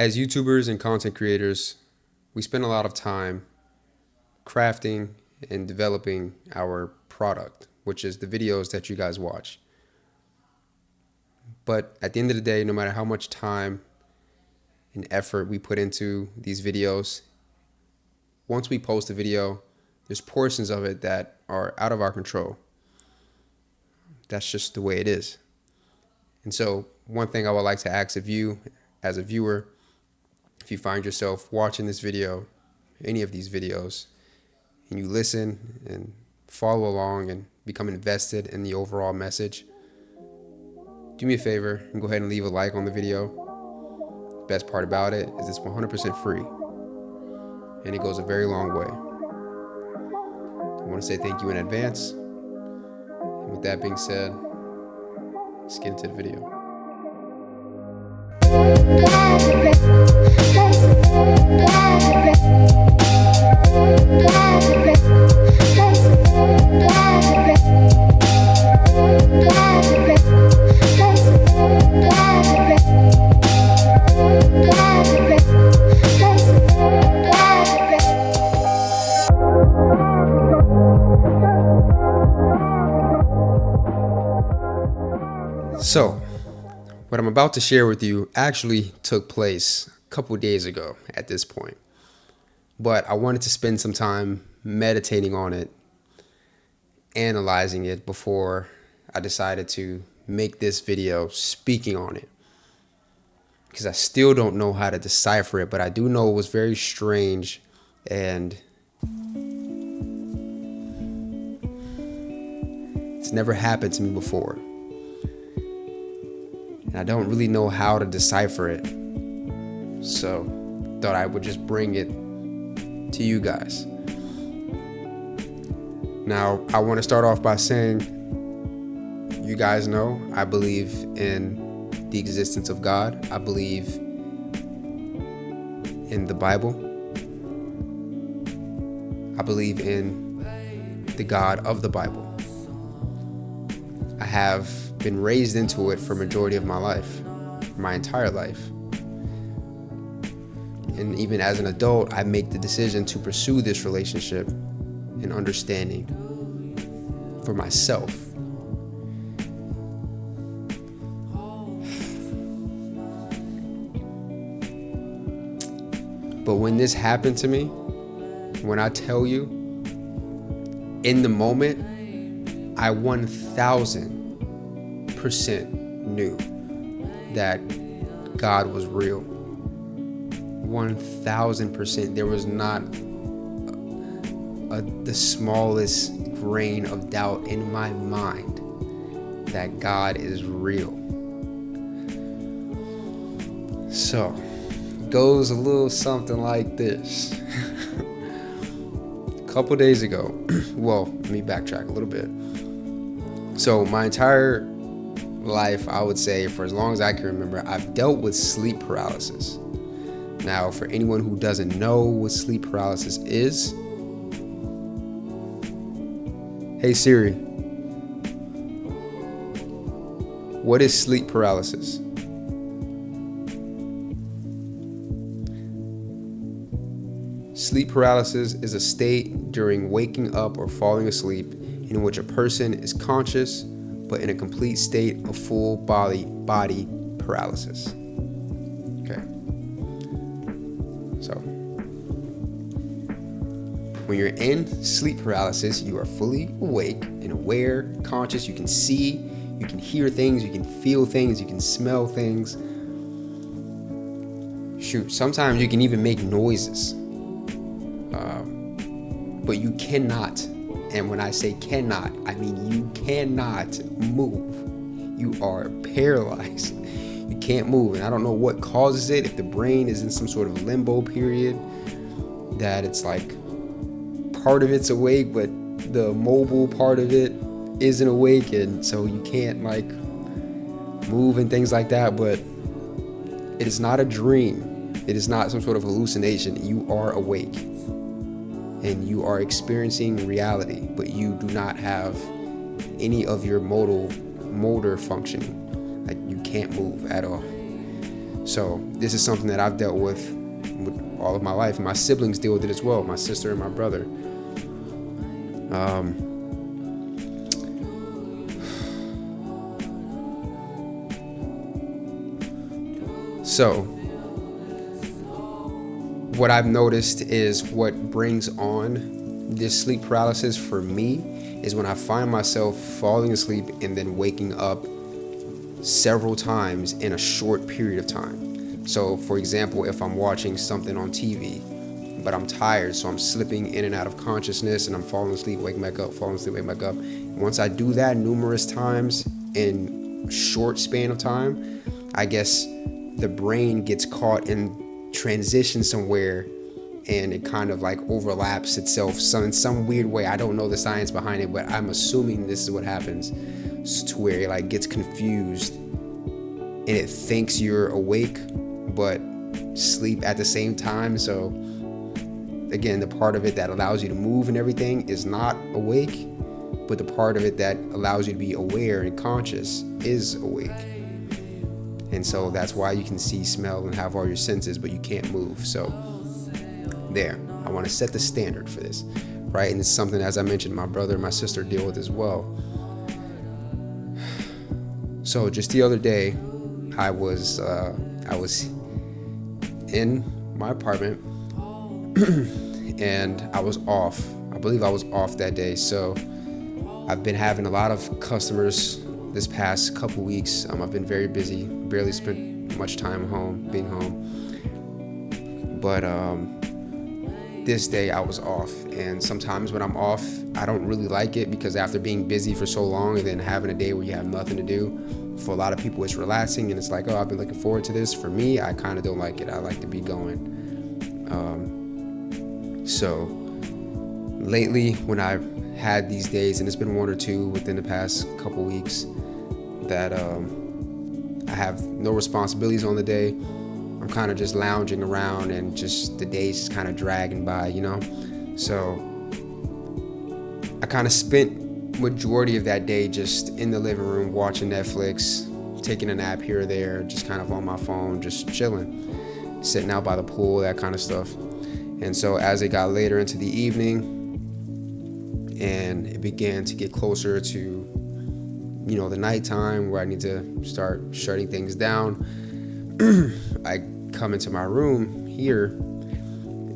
As YouTubers and content creators, we spend a lot of time crafting and developing our product, which is the videos that you guys watch. But at the end of the day, no matter how much time and effort we put into these videos, once we post a video, there's portions of it that are out of our control. That's just the way it is. And so one thing I would like to ask of you as a viewer, if you find yourself watching this video, any of these videos, and you listen and follow along and become invested in the overall message, do me a favor and go ahead and leave a like on the video. The best part about it is it's 100% free, and it goes a very long way. I want to say thank you in advance. And with that being said, let's get into the video. So, what I'm about to share with you actually took place a couple days ago at this point. But I wanted to spend some time meditating on it, analyzing it before I decided to make this video speaking on it. Because I still don't know how to decipher it, but I do know it was very strange and it's never happened to me before. And I don't really know how to decipher it. So thought I would just bring it to you guys. Now, I want to start off by saying, you guys know I believe in the existence of God. I believe in the Bible. I believe in the God of the Bible. I have been raised into it for majority of my life, my entire life. And even as an adult, I make the decision to pursue this relationship and understanding for myself. But when this happened to me, when I tell you, in the moment, I 1000% knew that God was real. 1000%. There was not the smallest grain of doubt in my mind that God is real. So, it goes a little something like this. A couple days ago, well, let me backtrack a little bit. So my entire life, I would say, for as long as I can remember, I've dealt with sleep paralysis. Now, for anyone who doesn't know what sleep paralysis is, hey Siri, what is sleep paralysis? Sleep paralysis is a state during waking up or falling asleep in which a person is conscious but in a complete state of full body paralysis. Okay. So, when you're in sleep paralysis, you are fully awake and aware, conscious. You can see, you can hear things, you can feel things, you can smell things. Shoot, sometimes you can even make noises. But you cannot, and when I say cannot, I mean you cannot move. You are paralyzed. You can't move, and I don't know what causes it. If the brain is in some sort of limbo period, that it's like part of it's awake, but the mobile part of it isn't awake, and so you can't like move and things like that. But it is not a dream. It is not some sort of hallucination. You are awake. And you are experiencing reality, but you do not have any of your motor functioning. Like you can't move at all. So this is something that I've dealt with all of my life. My siblings deal with it as well, my sister and my brother. So what I've noticed is what brings on this sleep paralysis for me is when I find myself falling asleep and then waking up several times in a short period of time. So for example, if I'm watching something on TV, but I'm tired, so I'm slipping in and out of consciousness and I'm falling asleep, waking back up, falling asleep, waking back up. Once I do that numerous times in a short span of time, I guess the brain gets caught in transition somewhere and it kind of like overlaps itself in some weird way. I don't know the science behind it, but I'm assuming this is what happens, to where it like gets confused and it thinks you're awake but sleep at the same time. So again, the part of it that allows you to move and everything is not awake, but the part of it that allows you to be aware and conscious is awake. And so that's why you can see, smell, and have all your senses, but you can't move. So there, I want to set the standard for this, right? And it's something, as I mentioned, my brother and my sister deal with as well. So just the other day, I was in my apartment and I was off. I believe I was off that day. So I've been having a lot of customers this past couple weeks. I've been very busy, barely spent much time being home. But this day I was off, and sometimes when I'm off, I don't really like it, because after being busy for so long and then having a day where you have nothing to do, for a lot of people it's relaxing and it's like, oh, I've been looking forward to this. For me, I kind of don't like it. I like to be going. So lately, when I've had these days, and it's been one or two within the past couple weeks, that I have no responsibilities on the day. I'm kind of just lounging around and just the day's just kind of dragging by, you know? So I kind of spent majority of that day just in the living room watching Netflix, taking a nap here or there, just kind of on my phone, just chilling, sitting out by the pool, that kind of stuff. And so as it got later into the evening and it began to get closer to, you know, the nighttime where I need to start shutting things down, I come into my room here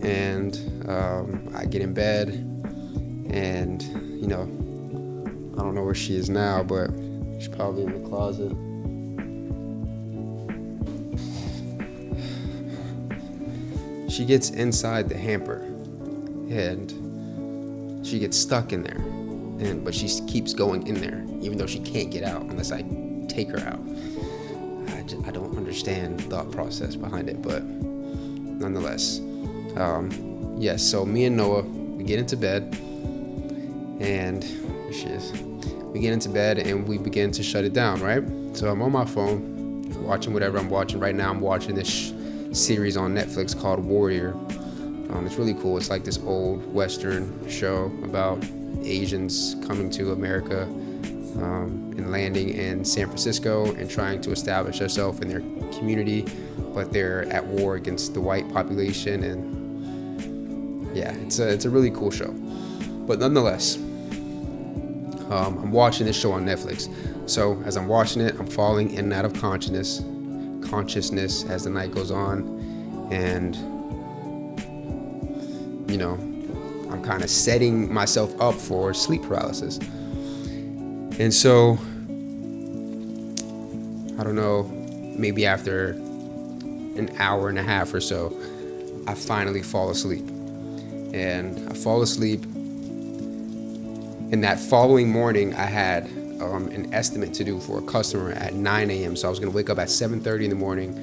and I get in bed, and, you know, I don't know where she is now, but she's probably in the closet. She gets inside the hamper and she gets stuck in there, but she keeps going in there even though she can't get out unless I take her out. I don't understand the thought process behind it, but nonetheless, yes. So me and Noah, we get into bed, and there she is. We get into bed and we begin to shut it down, right? So I'm on my phone, watching whatever I'm watching. Right now, I'm watching this series on Netflix called Warrior. It's really cool. It's like this old Western show about Asians coming to America and landing in San Francisco and trying to establish themselves in their community, but they're at war against the white population. And yeah, it's a really cool show. But nonetheless, I'm watching this show on Netflix. So as I'm watching it, I'm falling in and out of consciousness as the night goes on, and you know, I'm kind of setting myself up for sleep paralysis. And so I don't know, maybe after an hour and a half or so, I finally fall asleep. And I fall asleep, and that following morning I had an estimate to do for a customer at 9 a.m. So I was going to wake up at 7:30 in the morning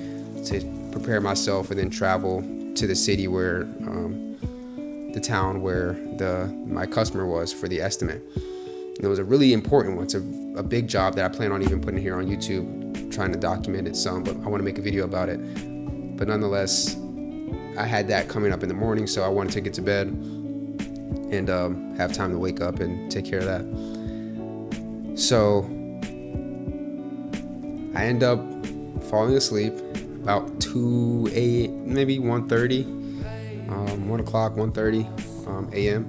to prepare myself and then travel to the city where, the town where my customer was for the estimate. And it was a really important one. It's a big job that I plan on even putting here on YouTube, trying to document it some, but I want to make a video about it. But nonetheless, I had that coming up in the morning, so I wanted to get to bed and have time to wake up and take care of that. So I end up falling asleep, about 2 a maybe 1:30, 1 o'clock, 1:30 a.m.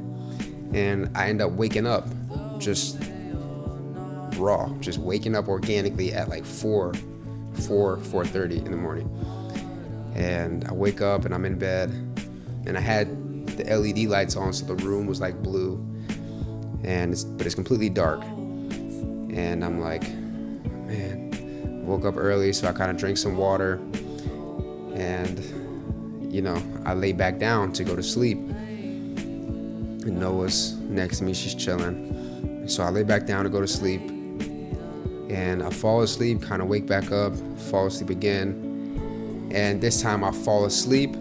And I end up waking up just raw, just waking up organically at like 4:30 in the morning. And I wake up and I'm in bed, and I had the LED lights on, so the room was like blue, but it's completely dark. And I'm like, man, I woke up early, so I kind of drank some water, and I lay back down to go to sleep. And Noah's next to me, she's chilling. So I lay back down to go to sleep, and I fall asleep, kind of wake back up, fall asleep again. And this time I fall asleep,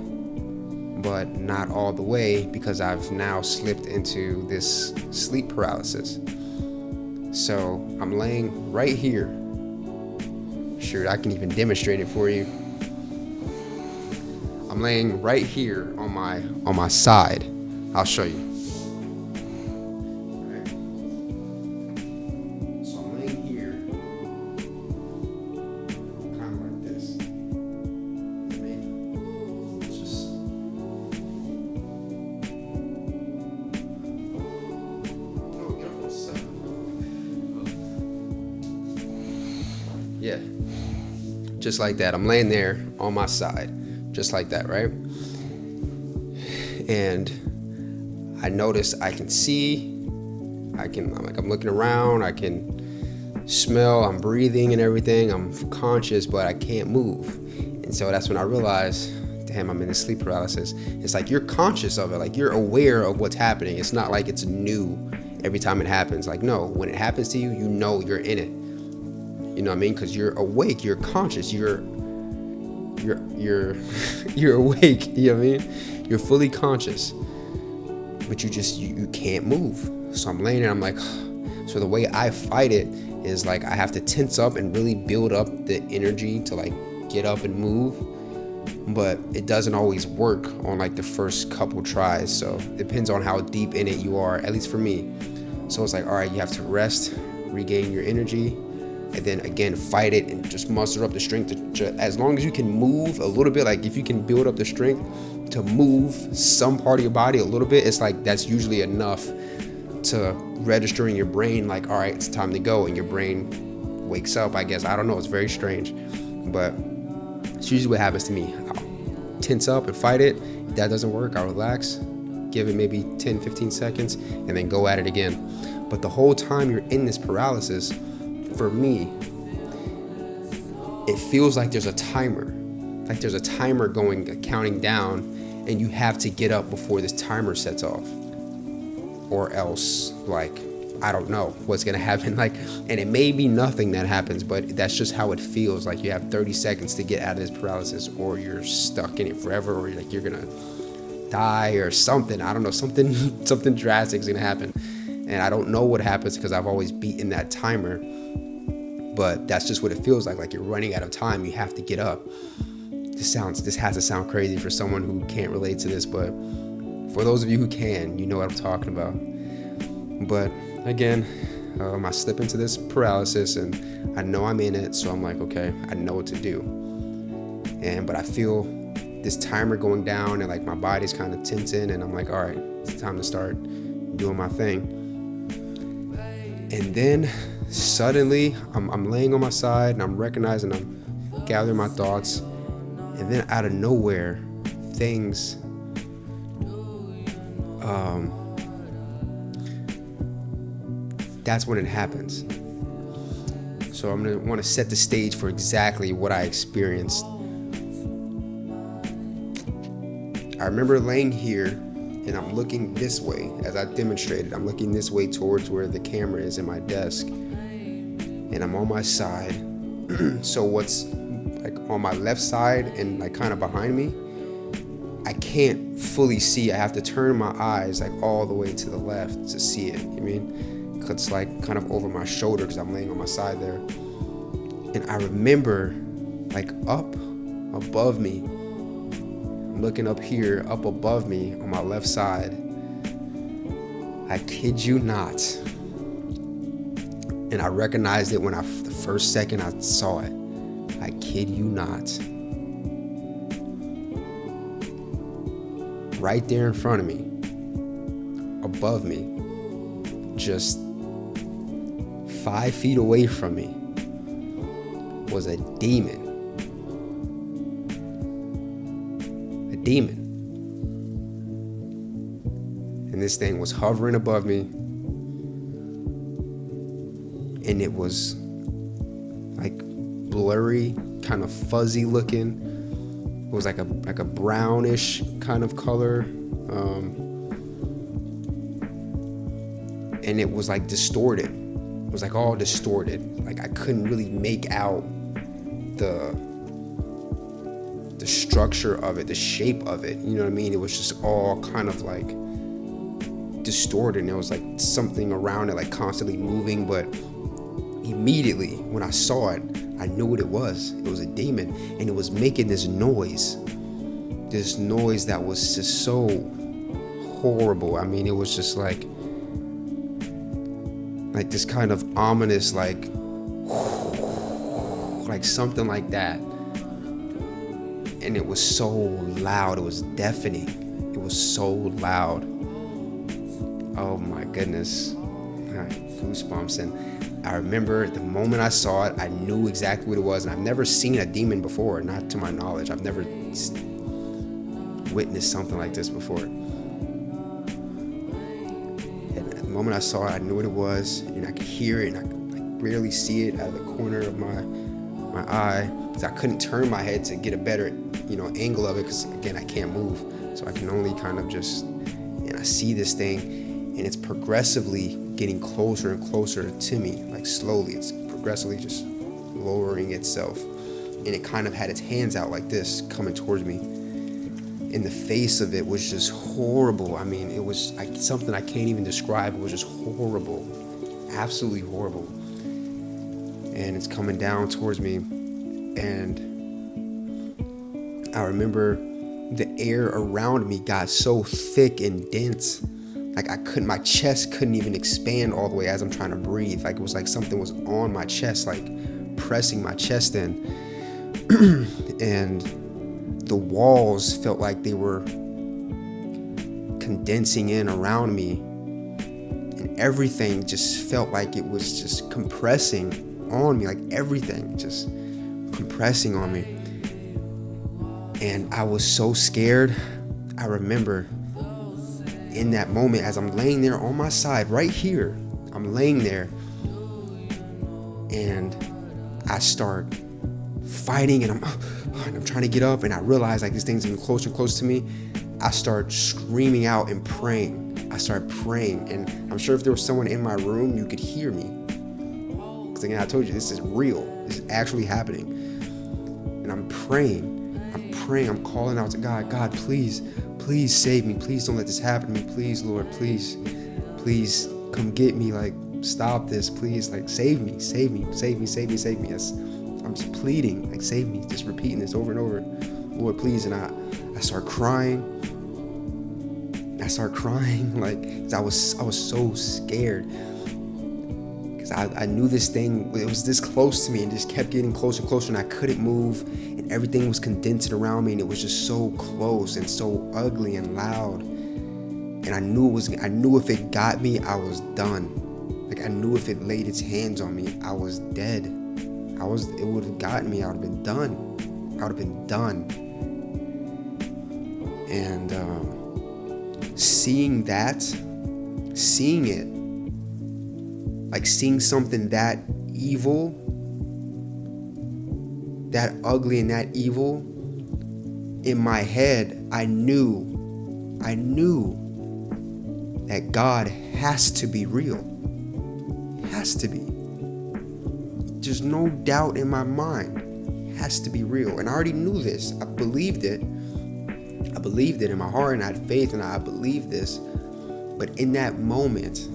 but not all the way, because I've now slipped into this sleep paralysis. So I'm laying right here. Sure, I can even demonstrate it for you. I'm laying right here on my side. I'll show you. Okay. So I'm laying here, kind of like this. It's just. Oh, get off my side. Yeah. Just like that. I'm laying there on my side. Just like that, right? And I noticed I can see, I'm looking around, I can smell, I'm breathing and everything, I'm conscious, but I can't move. And so that's when I realized, damn, I'm in this sleep paralysis. It's like you're conscious of it, like you're aware of what's happening. It's not like it's new every time it happens. Like, no, when it happens to you, you know you're in it. You know what I mean? Because you're awake, you're conscious, you're awake, you know what I mean? You're fully conscious, but you can't move. So I'm laying there, I'm like, so the way I fight it is like I have to tense up and really build up the energy to like get up and move, but it doesn't always work on like the first couple tries. So it depends on how deep in it you are, at least for me. So it's like, all right, you have to rest, regain your energy, and then again fight it and just muster up the strength as long as you can move a little bit. Like if you can build up the strength to move some part of your body a little bit, it's like that's usually enough to register in your brain like, all right, it's time to go, and your brain wakes up, I guess. I don't know, it's very strange, but it's usually what happens to me. I'll tense up and fight it. If that doesn't work, I'll relax, give it maybe 10-15 seconds, and then go at it again. But the whole time you're in this paralysis, for me, it feels like there's a timer. Like there's a timer counting down, and you have to get up before this timer sets off. Or else, like, I don't know what's gonna happen. Like, and it may be nothing that happens, but that's just how it feels. Like you have 30 seconds to get out of this paralysis, or you're stuck in it forever, or like you're gonna die or something. I don't know, something drastic is gonna happen. And I don't know what happens because I've always beaten that timer. But that's just what it feels like you're running out of time. You have to get up. This has to sound crazy for someone who can't relate to this, but for those of you who can, you know what I'm talking about. But again, I slip into this paralysis, and I know I'm in it, so I'm like, okay, I know what to do. But I feel this timer going down, and like my body's kind of tensing, and I'm like, all right, it's time to start doing my thing. And then suddenly I'm laying on my side, and I'm recognizing, I'm gathering my thoughts, and then out of nowhere, things that's when it happens. So I'm gonna want to set the stage for exactly what I experienced. I remember laying here, and I'm looking this way as I demonstrated. I'm looking this way towards where the camera is in my desk, and I'm on my side. So what's like on my left side and like kind of behind me, I can't fully see. I have to turn my eyes like all the way to the left to see it. You mean? It's like kind of over my shoulder because I'm laying on my side there. And I remember like up above me, I'm looking up here, up above me on my left side. I kid you not. And I recognized it when the first second I saw it. I kid you not. right there in front of me, above me, just 5 feet away from me, was a demon. A demon. And this thing was hovering above me. And it was like blurry, kind of fuzzy looking. It was like a brownish kind of color. And it was like distorted. It was like all distorted. Like I couldn't really make out the structure of it, the shape of it. You know what I mean? It was just all kind of like distorted. And there was like something around it, like constantly moving. But immediately when I saw it, I knew what it was. It was a demon, and it was making this noise that was just so horrible. I mean, it was just like this kind of ominous, like something like that. And it was so loud. It was deafening. It was so loud. Oh my goodness. Goosebumps. And I remember the moment I saw it, I knew exactly what it was. And I've never seen a demon before, not to my knowledge. I've never witnessed something like this before. And the moment I saw it, I knew what it was, and I could hear it, and I could like barely see it out of the corner of my eye, because I couldn't turn my head to get a better, angle of it, because again, I can't move. So I can only kind of just, and I see this thing, and it's progressively getting closer and closer to me, like slowly. It's progressively just lowering itself. And it kind of had its hands out like this, coming towards me. And the face of it was just horrible. I mean, it was something I can't even describe. It was just horrible, absolutely horrible. And it's coming down towards me. And I remember the air around me got so thick and dense. Like my chest couldn't even expand all the way as I'm trying to breathe. Like it was like something was on my chest, like pressing my chest in. And the walls felt like they were condensing in around me. And everything just felt like it was just compressing on me, like everything just compressing on me. And I was so scared. I remember in that moment, as I'm laying there on my side, right here, I'm laying there, and I start fighting, and I'm trying to get up, and I realize like this thing's getting closer and closer to me. I start screaming out and praying. I start praying, and I'm sure if there was someone in my room, you could hear me. Because again, I told you, this is real. This is actually happening. And I'm praying, I'm calling out to God. God, please save me. Please don't let this happen to me. Please, Lord, please come get me. Like, stop this, please. Like, save me. Yes. I'm just pleading, like, save me. Just repeating this over and over. Lord, please. And I start crying. Like, 'cause I was so scared. Because I knew this thing, it was this close to me, and just kept getting closer and closer, and I couldn't move, and everything was condensing around me, and it was just so close and so ugly and loud. And I knew if it got me, I was done. Like, I knew if it laid its hands on me, I was dead. It would have gotten me. I would have been done. And seeing it, like seeing something that evil, that ugly and that evil, in my head, I knew that God has to be real. Has to be. There's no doubt in my mind. It has to be real. And I already knew this. I believed it in my heart, and I had faith, and I believed this. But in that moment,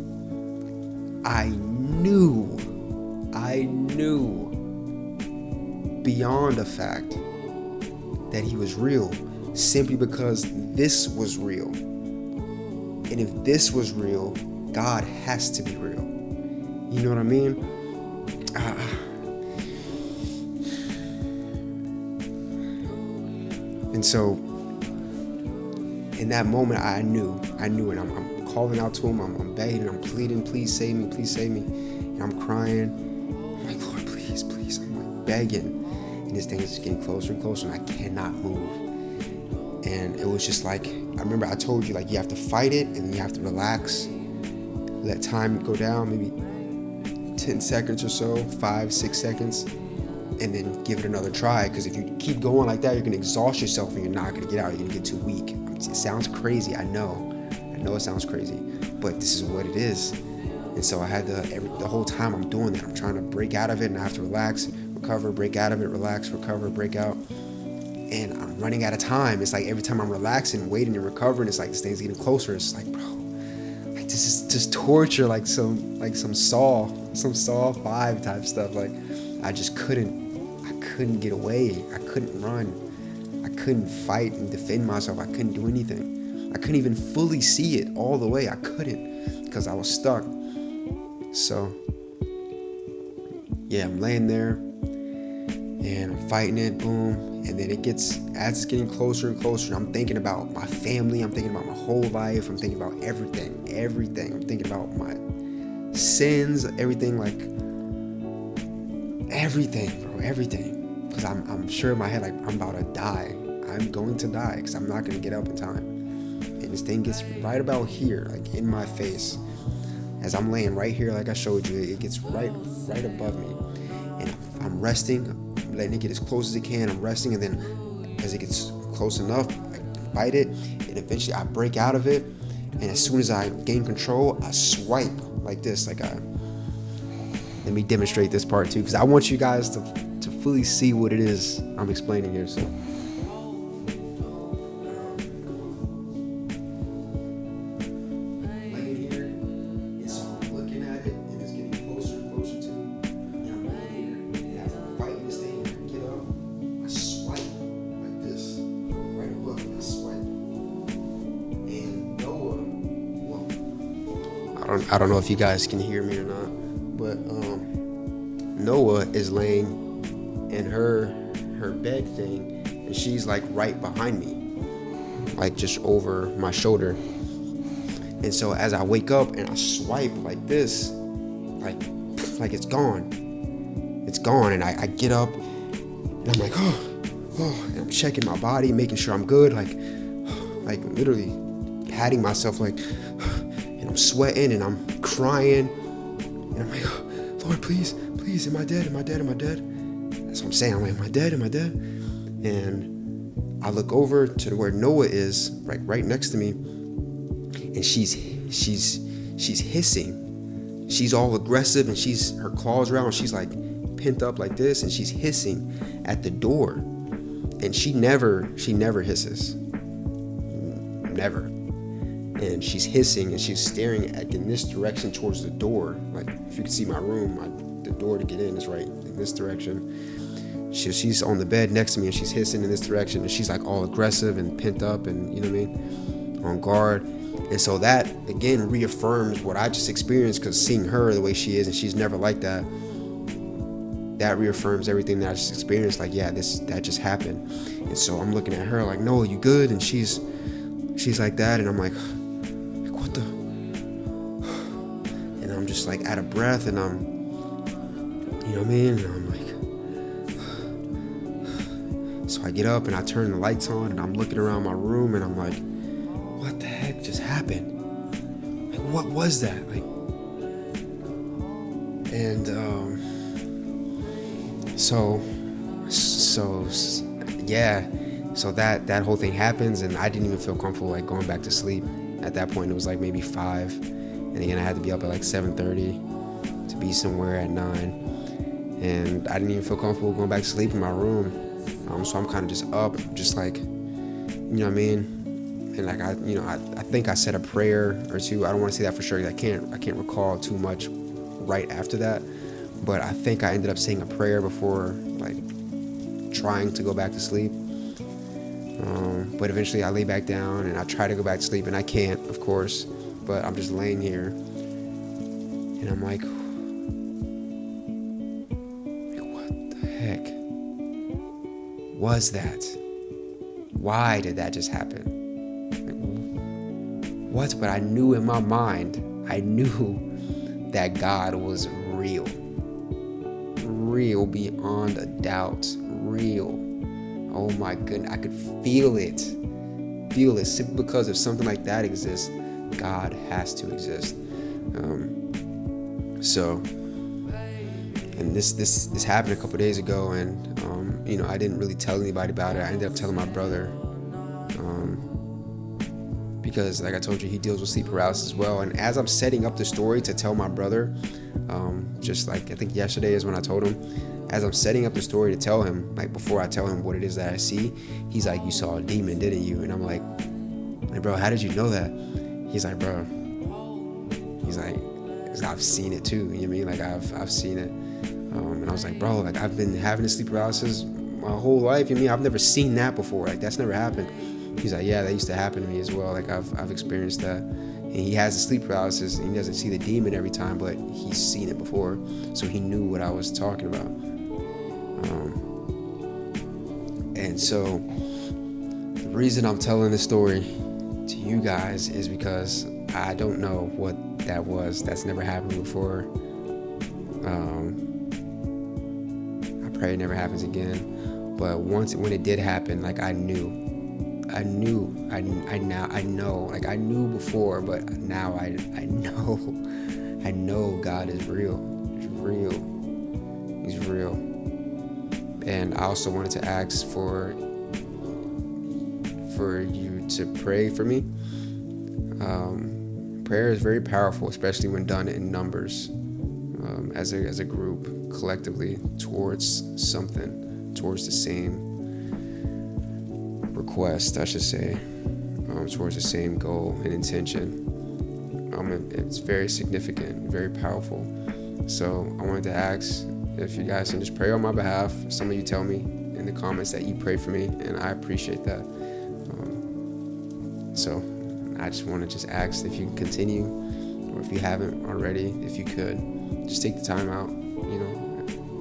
I knew beyond a fact that he was real, simply because this was real. And if this was real, God has to be real. You know what I mean? And so in that moment, I knew, and I'm calling out to him, I'm begging, I'm pleading, please save me, and I'm crying. I'm like, Lord, please, please, I'm like begging, and this thing is just getting closer and closer, and I cannot move. And it was just like, I remember I told you, like, you have to fight it, and you have to relax, let time go down, maybe 10 seconds or so, 5-6 seconds, and then give it another try. Because if you keep going like that, you're gonna exhaust yourself and you're not gonna get out. You're gonna get too weak. It sounds crazy, I know it sounds crazy, but this is what it is. And so I had the whole time I'm doing that, I'm trying to break out of it, and I have to relax, recover, break out of it, relax, recover, break out. And I'm running out of time. It's like every time I'm relaxing, waiting and recovering, it's like this thing's getting closer. It's like, bro, like this is just torture, like some Saw 5 type stuff. Like I just couldn't get away. I couldn't run. I couldn't fight and defend myself. I couldn't do anything. I couldn't even fully see it all the way. I couldn't, because I was stuck. So yeah, I'm laying there and I'm fighting it, boom. And then as it's getting closer and closer, I'm thinking about my family. I'm thinking about my whole life. I'm thinking about everything. I'm thinking about my sins, everything, like everything, bro, everything. Because I'm sure in my head, like, I'm about to die. I'm going to die because I'm not going to get up in time. And this thing gets right about here, like in my face. As I'm laying right here, like I showed you, it gets right above me. And I'm resting, I'm letting it get as close as it can. I'm resting, and then as it gets close enough, I fight it, and eventually I break out of it. And as soon as I gain control, I swipe like this. Let me demonstrate this part too, because I want you guys to fully see what it is I'm explaining here. So I don't know if you guys can hear me or not, but Noah is laying in her bed thing, and she's like right behind me, like just over my shoulder. And so as I wake up and I swipe like this, like it's gone, and I get up and I'm like, oh, and I'm checking my body, making sure I'm good, like literally patting myself, like. I'm sweating and I'm crying, and I'm like, oh, Lord, please, am I dead? That's what I'm saying. I'm like, am I dead? And I look over to where Noah is, right next to me, and she's hissing. She's all aggressive, and her claws around, and she's like pent up like this, and she's hissing at the door. And she never hisses, never. And she's hissing, and she's staring in this direction towards the door. Like, if you can see my room, the door to get in is right in this direction. She's on the bed next to me, and she's hissing in this direction, and she's like all aggressive and pent up, and you know what I mean, on guard. And so that again reaffirms what I just experienced, because seeing her the way she is, and she's never like that, that reaffirms everything that I just experienced. Like, yeah, that just happened. And so I'm looking at her like, no, you good? And she's like that, and I'm like what the? And I'm just like out of breath, and I'm, you know what I mean? And I'm like, so I get up and I turn the lights on, and I'm looking around my room, and I'm like, what the heck just happened? Like, what was that? Like, and so yeah, so that whole thing happens, and I didn't even feel comfortable like going back to sleep. At that point, it was like maybe 5, and again I had to be up at like 7:30 to be somewhere at 9, and I didn't even feel comfortable going back to sleep in my room. So I'm kind of just up, just like, you know what I mean? And like I think I said a prayer or two. I don't want to say that for sure. I can't recall too much right after that, but I think I ended up saying a prayer before like trying to go back to sleep. But eventually I lay back down and I try to go back to sleep, and I can't, of course, but I'm just laying here, and I'm like, what the heck was that? Why did that just happen? Like, what? But I knew in my mind, I knew that God was real. Real beyond a doubt. Real. Oh my goodness. I could feel it. Feel it. Simply because if something like that exists, God has to exist. And this happened a couple days ago, and I didn't really tell anybody about it. I ended up telling my brother, because like I told you, he deals with sleep paralysis as well. And as I'm setting up the story to tell my brother, just like I think yesterday is when I told him, as I'm setting up the story to tell him, like before I tell him what it is that I see, he's like, "You saw a demon, didn't you?" And I'm like, "Bro, how did you know that?" He's like, "Bro," he's like, "I've seen it too." You know what I mean? Like I've seen it. And I was like, "Bro, like I've been having this sleep paralysis my whole life. You know what I mean? I've never seen that before. Like that's never happened." He's like, "Yeah, that used to happen to me as well. Like I've experienced that." And he has the sleep paralysis, and he doesn't see the demon every time, but he's seen it before, so he knew what I was talking about. And so the reason I'm telling this story to you guys is because I don't know what that was. That's never happened before. I pray it never happens again. But when it did happen, like I know. Like I knew before, but now I know God is real. He's real. And I also wanted to ask for you to pray for me. Prayer is very powerful, especially when done in numbers, as a group, collectively, towards something, towards the same request, I should say, towards the same goal and intention. It's very significant, very powerful. So I wanted to ask if you guys can just pray on my behalf. Some of you tell me in the comments that you pray for me, and I appreciate that. So I just want to just ask if you can continue, or if you haven't already, if you could just take the time out,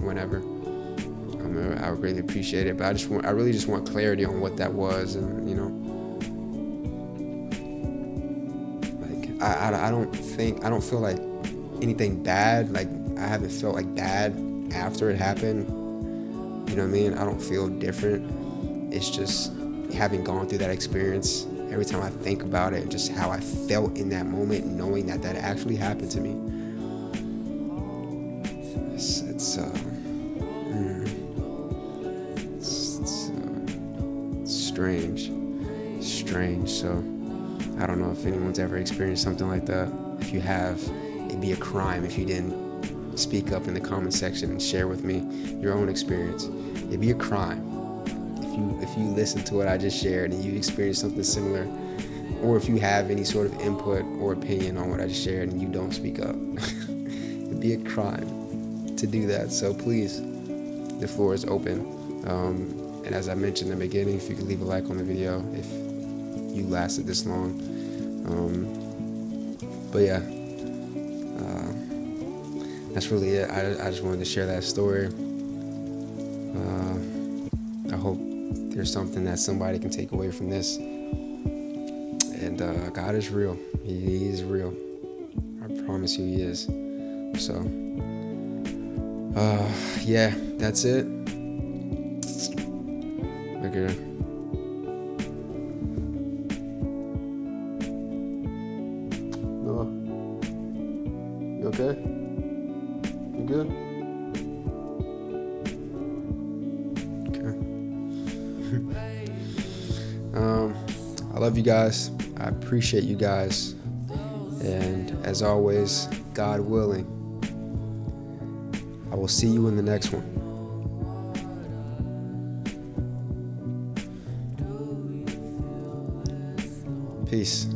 whenever. I would greatly appreciate it, but I really just want clarity on what that was, and like I don't feel like anything bad. Like I haven't felt like bad after it happened. You know what I mean? I don't feel different. It's just having gone through that experience. Every time I think about it, and just how I felt in that moment, knowing that actually happened to me, it's strange. So I don't know if anyone's ever experienced something like that. If you have, it'd be a crime if you didn't speak up in the comment section and share with me your own experience. It'd be a crime if you listen to what I just shared and you experienced something similar, or if you have any sort of input or opinion on what I just shared and you don't speak up. It'd be a crime to do that. So please, the floor is open. And as I mentioned in the beginning, if you could leave a like on the video if you lasted this long. But yeah, that's really it. I just wanted to share that story. I hope there's something that somebody can take away from this. And God is real. He is real. I promise you He is. So, yeah, that's it. Okay. Noah, you okay? You good? I love you guys. I appreciate you guys. And as always, God willing, I will see you in the next one. Peace.